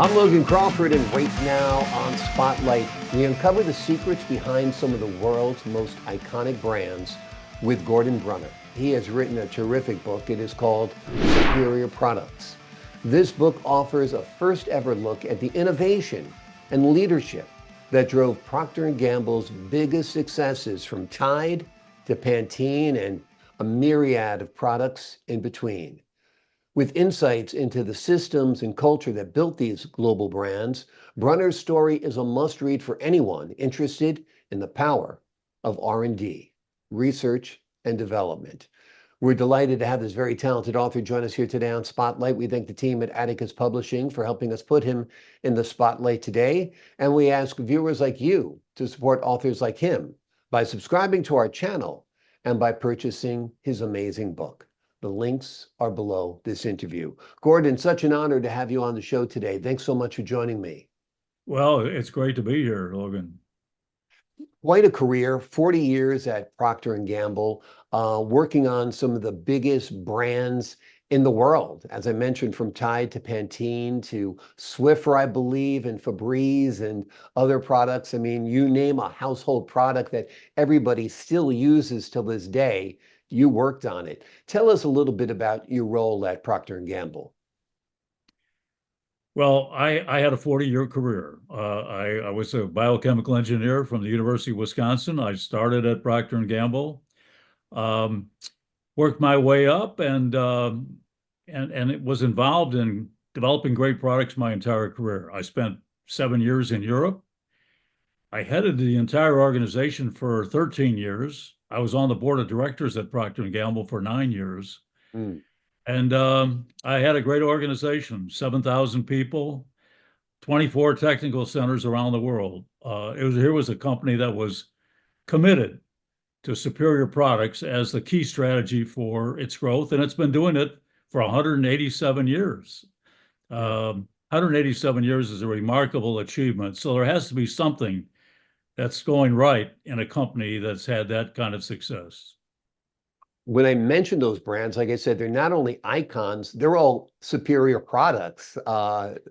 I'm Logan Crawford, and right now on Spotlight, we uncover the secrets behind some of the world's most iconic brands with Gordon Brunner. He has written a terrific book. It is called Superior Products. This book offers a first ever look at the innovation and leadership that drove Procter Gamble's biggest successes, from Tide to Pantene and a myriad of products in between. With insights into the systems and culture that built these global brands, Brunner's story is a must-read for anyone interested in the power of R&D, research and development. We're delighted to have this very talented author join us here today on Spotlight. We thank the team at Atticus Publishing for helping us put him in the spotlight today. And we ask viewers like you to support authors like him by subscribing to our channel and by purchasing his amazing book. The links are below this interview. Gordon, such an honor to have you on the show today. Thanks so much for joining me. Well, it's great to be here, Logan. Quite a career, 40 years at Procter & Gamble, working on some of the biggest brands in the world. As I mentioned, from Tide to Pantene to Swiffer, I believe, and FEBREZE and other products. I mean, you name a household product that everybody still uses till this day, you worked on it. Tell us a little bit about your role at Procter & Gamble. Well, I had a 40-year career. I was a biochemical engineer from the University of Wisconsin. I started at Procter & Gamble, worked my way up, and it was involved in developing great products my entire career. I spent 7 years in Europe. I headed the entire organization for 13 years. I was on the board of directors at Procter & Gamble for 9 years. Mm. And I had a great organization, 7,000 people, 24 technical centers around the world. Here was a company that was committed to superior products as the key strategy for its growth, and it's been doing it for 187 years. 187 years is a remarkable achievement. So there has to be something that's going right in a company that's had that kind of success. When I mentioned those brands, like I said, they're not only icons, they're all superior products,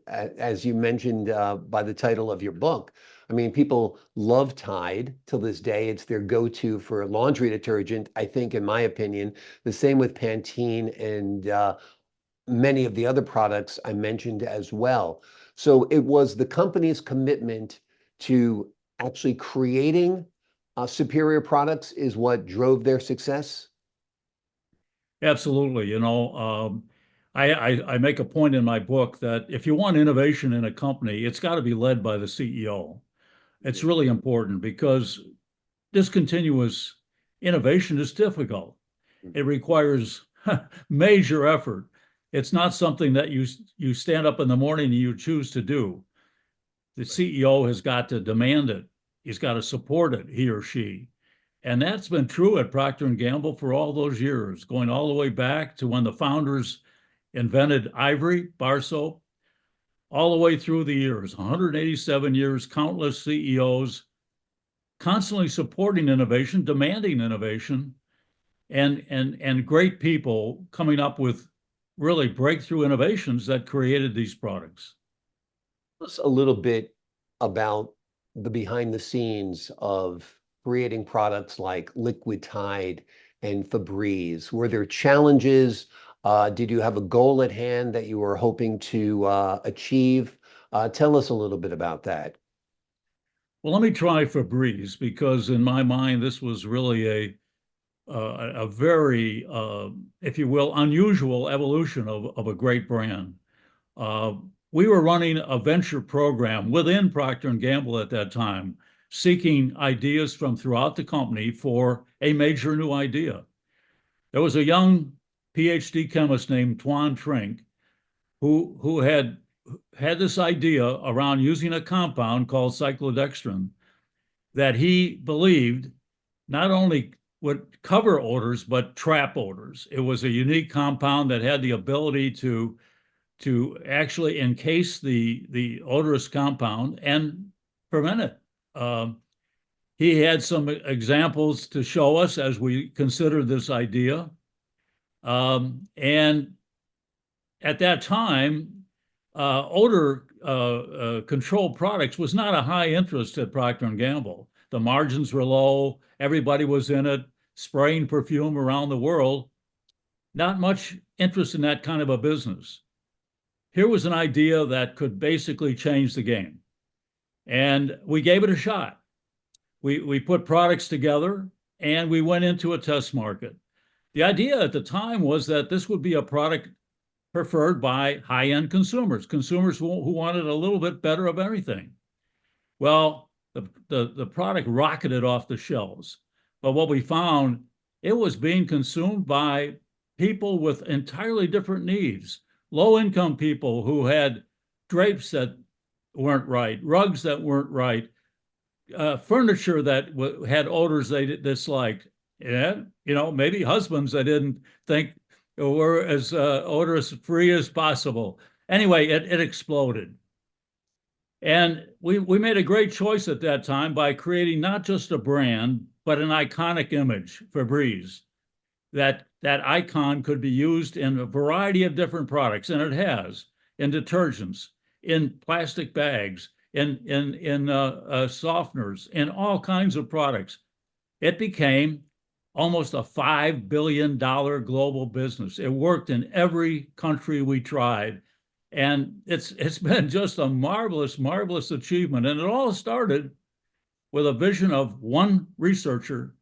as you mentioned by the title of your book. I mean, people love Tide till this day. It's their go-to for laundry detergent, I think, in my opinion. The same with Pantene and many of the other products I mentioned as well. So it was the company's commitment to actually creating superior products is what drove their success. Absolutely. I make a point in my book that if you want innovation in a company, it's got to be led by the CEO. It's really important because discontinuous innovation is difficult. It requires major effort. It's not something that you stand up in the morning and you choose to do. The CEO has got to demand it. He's got to support it, he or she. And that's been true at Procter & Gamble for all those years, going all the way back to when the founders invented Ivory, bar soap, all the way through the years, 187 years, countless CEOs constantly supporting innovation, demanding innovation, and great people coming up with really breakthrough innovations that created these products. Tell us a little bit about the behind the scenes of creating products like Liquid Tide and Febreze. Were there challenges? Did you have a goal at hand that you were hoping to achieve? Tell us a little bit about that. Well, let me try Febreze because in my mind, this was really a very, if you will, unusual evolution of a great brand. We were running a venture program within Procter & Gamble at that time, seeking ideas from throughout the company for a major new idea. There was a young PhD chemist named Tuan Trink who had this idea around using a compound called cyclodextrin that he believed not only would cover odors, but trap odors. It was a unique compound that had the ability to actually encase the odorous compound and prevent it. He had some examples to show us as we considered this idea. And at that time, odor control products was not a high interest at Procter & Gamble. The margins were low. Everybody was in it, spraying perfume around the world. Not much interest in that kind of a business. Here was an idea that could basically change the game. And we gave it a shot. We put products together and we went into a test market. The idea at the time was that this would be a product preferred by high-end consumers, consumers who wanted a little bit better of everything. Well, the product rocketed off the shelves. But what we found, it was being consumed by people with entirely different needs. Low-income people who had drapes that weren't right, rugs that weren't right, furniture that had odors they disliked, and maybe husbands they didn't think were as odorous free as possible. Anyway, it exploded. And we made a great choice at that time by creating not just a brand, but an iconic image, Febreze. That icon could be used in a variety of different products, and it has, in detergents, in plastic bags, in softeners, in all kinds of products. It became almost a $5 billion global business. It worked in every country we tried. And it's been just a marvelous, marvelous achievement. And it all started with a vision of one researcher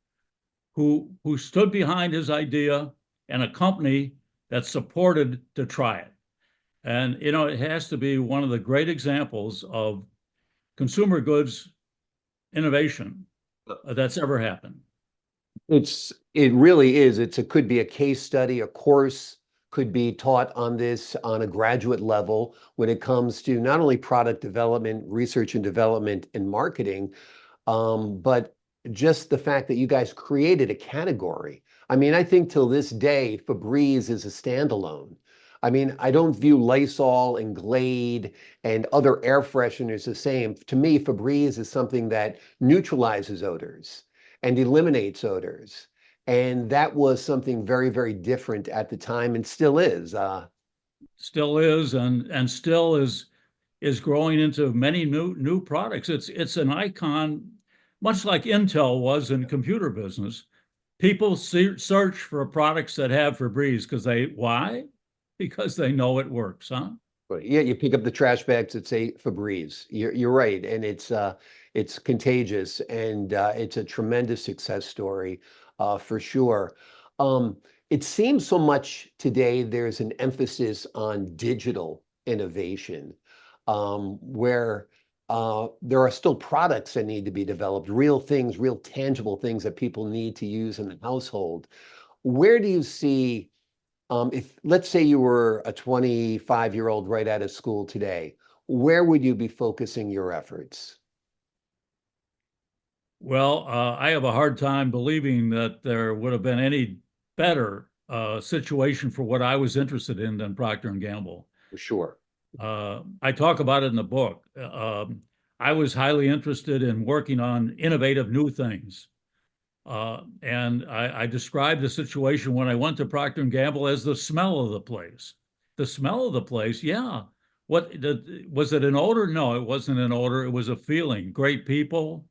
who stood behind his idea and a company that supported to try it. And, it has to be one of the great examples of consumer goods innovation that's ever happened. It really is. It could be a case study, a course could be taught on this on a graduate level when it comes to not only product development, research and development, and marketing, but just the fact that you guys created a category. I mean, I think till this day, Febreze is a standalone. I mean, I don't view Lysol and Glade and other air fresheners the same. To me, Febreze is something that neutralizes odors and eliminates odors. And that was something very, very different at the time and still is. Still is, and still is growing into many new products. It's an icon, much like Intel was in computer business. People search for products that have Febreze why? Because they know it works, huh? But yeah, you pick up the trash bags that say Febreze. You're right, and it's contagious, and it's a tremendous success story, for sure. It seems so much today there's an emphasis on digital innovation, where there are still products that need to be developed, real things, real tangible things that people need to use in the household. Where do you see, if let's say you were a 25-year-old right out of school today, where would you be focusing your efforts? Well, I have a hard time believing that there would have been any better situation for what I was interested in than Procter & Gamble. For sure. I talk about it in the book. I was highly interested in working on innovative new things. And I described the situation when I went to Procter & Gamble as the smell of the place. The smell of the place, yeah. Was it an odor? No, it wasn't an odor. It was a feeling. Great people,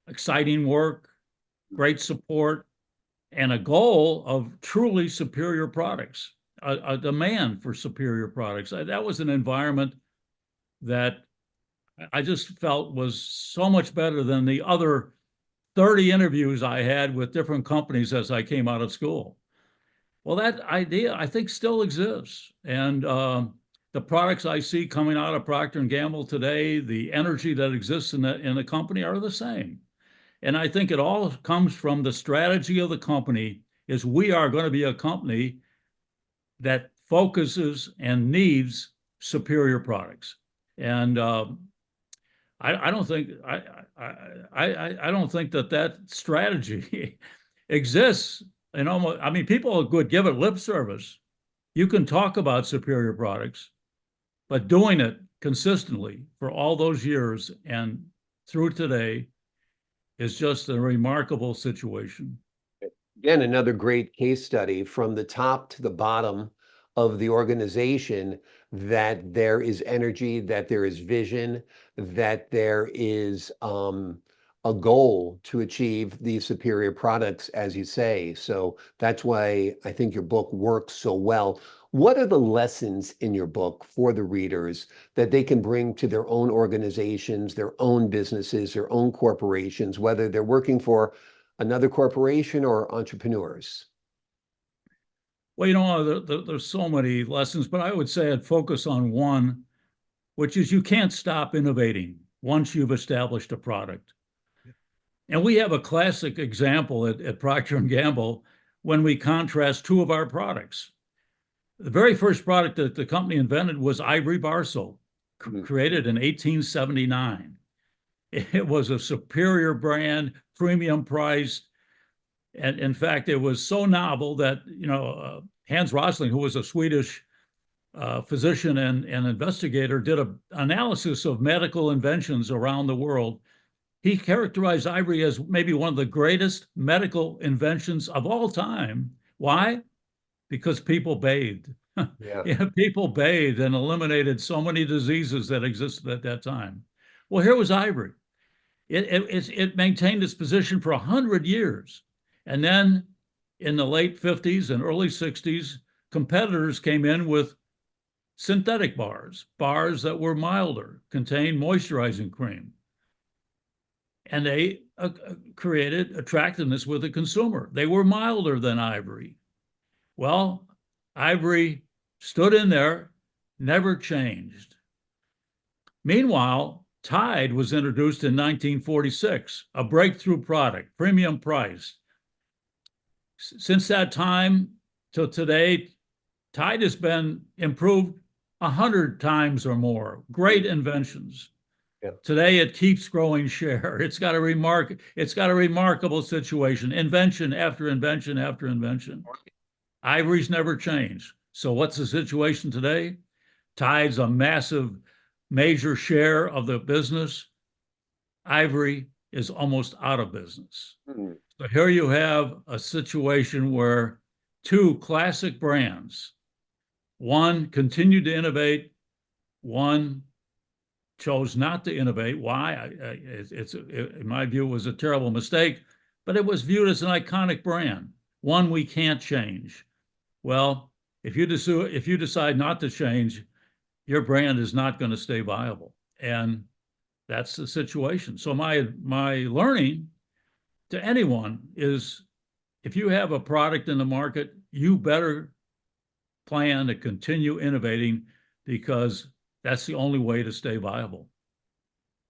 exciting work, great support, and a goal of truly superior products, a demand for superior products. That was an environment that I just felt was so much better than the other 30 interviews I had with different companies as I came out of school. Well, that idea, I think, still exists. And the products I see coming out of Procter & Gamble today, the energy that exists in the company are the same. And I think it all comes from the strategy of the company is we are going to be a company that focuses and needs superior products. And I don't think I don't think that strategy exists. And almost, I mean, people would give it lip service. You can talk about superior products, but doing it consistently for all those years and through today is just a remarkable situation. Again, another great case study from the top to the bottom. of the organization that there is energy, that there is vision, that there is a goal to achieve these superior products, as you say. So that's why I think your book works so well. What are the lessons in your book for the readers that they can bring to their own organizations, their own businesses, their own corporations, whether they're working for another corporation or entrepreneurs? Well, you know, there's so many lessons, but I would say I'd focus on one, which is you can't stop innovating once you've established a product. And we have a classic example at Procter & Gamble when we contrast two of our products. The very first product that the company invented was Ivory bar soap, created in 1879. It was a superior brand, premium priced. And in fact, it was so novel that, Hans Rosling, who was a Swedish physician and investigator, did an analysis of medical inventions around the world. He characterized ivory as maybe one of the greatest medical inventions of all time. Why? Because people bathed. Yeah. People bathed and eliminated so many diseases that existed at that time. Well, here was ivory. It maintained its position for 100 years. And then in the late 50s and early 60s, competitors came in with synthetic bars that were milder, contained moisturizing cream. And they created attractiveness with the consumer. They were milder than ivory. Well, ivory stood in there, never changed. Meanwhile, Tide was introduced in 1946, a breakthrough product, premium priced. Since that time till today, Tide has been improved 100 times or more. Great inventions. Yeah. Today, it keeps growing share. It's got a remarkable situation, invention after invention after invention. Ivory's never changed. So what's the situation today? Tide's a massive, major share of the business. Ivory is almost out of business. Mm-hmm. So here you have a situation where two classic brands, one continued to innovate, one chose not to innovate. Why? In my view, it was a terrible mistake, but it was viewed as an iconic brand, one we can't change. Well, if you decide not to change, your brand is not going to stay viable. And that's the situation. So my learning to anyone is, if you have a product in the market, you better plan to continue innovating, because that's the only way to stay viable.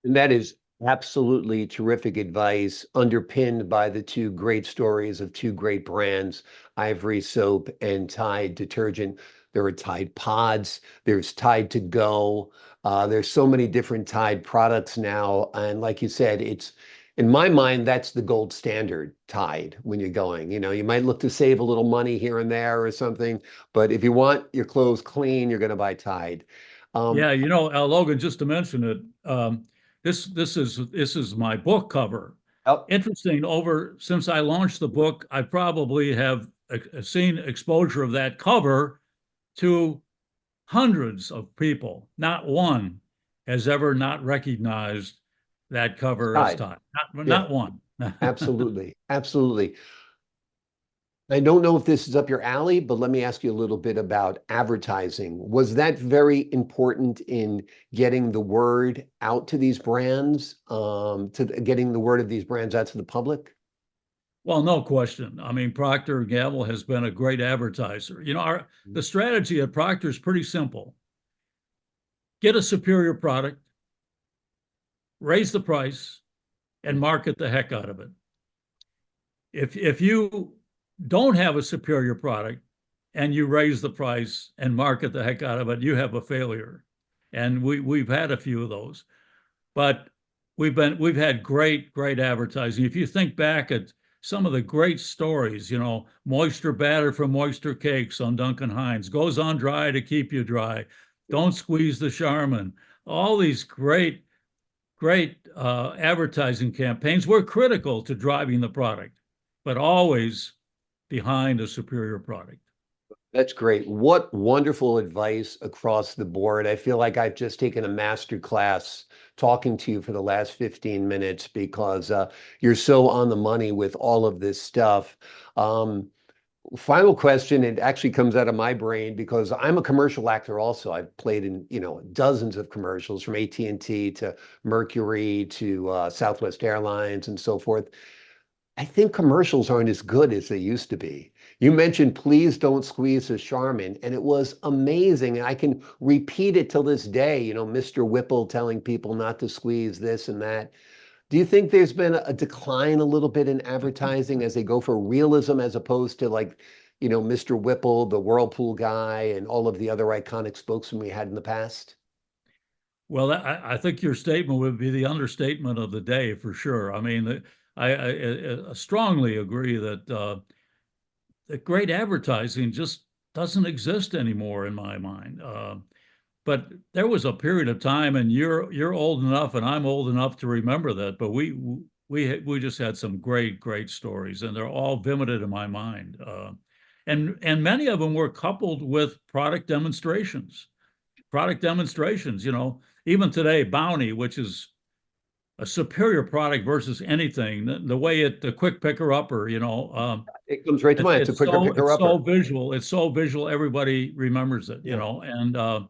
And that is absolutely terrific advice, underpinned by the two great stories of two great brands, Ivory soap and Tide detergent. There are Tide pods, there's Tide to go. There's so many different Tide products now. And like you said, it's, in my mind, that's the gold standard Tide when you're going. You might look to save a little money here and there or something, but if you want your clothes clean, you're going to buy Tide. Yeah, Logan, just to mention it, this is my book cover. Oh. Interesting. Since I launched the book, I probably have seen exposure of that cover to hundreds of people. Not one has ever not recognized that cover as Tide. Not one. Absolutely. Absolutely. I don't know if this is up your alley, but let me ask you a little bit about advertising. Was that very important in getting the word out to these brands, getting the word of these brands out to the public? Well, no question. I mean, Procter Gamble has been a great advertiser. The strategy at Procter is pretty simple. Get a superior product, raise the price, and market the heck out of it. If you don't have a superior product and you raise the price and market the heck out of it, you have a failure. And we've had a few of those, but we've had great advertising. If you think back at some of the great stories, moisture batter from Moisture Cakes on Duncan Hines, goes on dry to keep you dry, don't squeeze the Charmin. All these great advertising campaigns were critical to driving the product, but always behind a superior product. That's great. What wonderful advice across the board. I feel like I've just taken a master class talking to you for the last 15 minutes because you're so on the money with all of this stuff. Um, Final question, it actually comes out of my brain because I'm a commercial actor also. I've played in, dozens of commercials from AT&T to Mercury to Southwest Airlines and so forth. I think commercials aren't as good as they used to be. You mentioned please don't squeeze the Charmin, and it was amazing. And I can repeat it till this day, Mr. Whipple telling people not to squeeze this and that. Do you think there's been a decline a little bit in advertising as they go for realism as opposed to like, Mr. Whipple, the Whirlpool guy, and all of the other iconic spokesmen we had in the past? Well, I think your statement would be the understatement of the day for sure. I mean, I strongly agree that great advertising just doesn't exist anymore in my mind. But there was a period of time, and you're old enough, and I'm old enough to remember that. But we just had some great stories, and they're all vivid in my mind. And many of them were coupled with product demonstrations. Product demonstrations, even today, Bounty, which is a superior product versus anything, the way the quick picker upper, It comes right to mind. It's a quicker picker it's so upper. visual. It's so visual. Everybody remembers it, Yeah.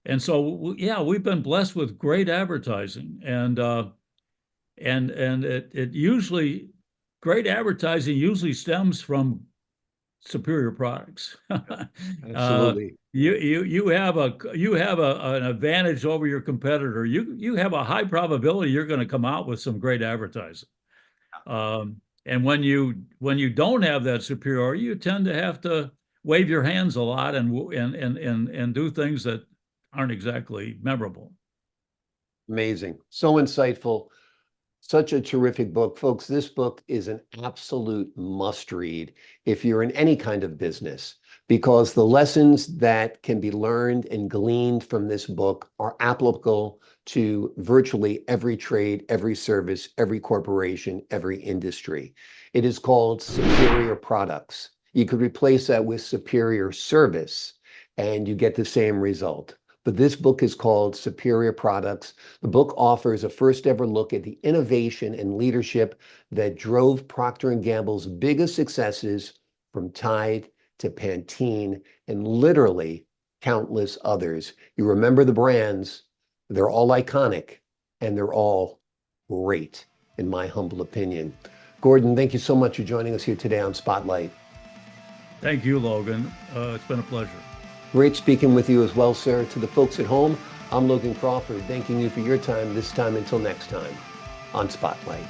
And so yeah, we've been blessed with great advertising, and it usually great advertising usually stems from superior products. Absolutely. You have an advantage over your competitor. You have a high probability you're going to come out with some great advertising. And when you don't have that superiority, you tend to have to wave your hands a lot and do things that aren't exactly memorable. Amazing. So insightful. Such a terrific book. Folks, this book is an absolute must read if you're in any kind of business, because the lessons that can be learned and gleaned from this book are applicable to virtually every trade, every service, every corporation, every industry. It is called Superior Products. You could replace that with Superior Service, and you get the same result. But this book is called Superior Products. The book offers a first ever look at the innovation and leadership that drove Procter & Gamble's biggest successes, from Tide to Pantene and literally countless others. You remember the brands, they're all iconic and they're all great, in my humble opinion. Gordon, thank you so much for joining us here today on Spotlight. Thank you, Logan. It's been a pleasure. Great speaking with you as well, sir. To the folks at home, I'm Logan Crawford, thanking you for your time this time until next time on Spotlight.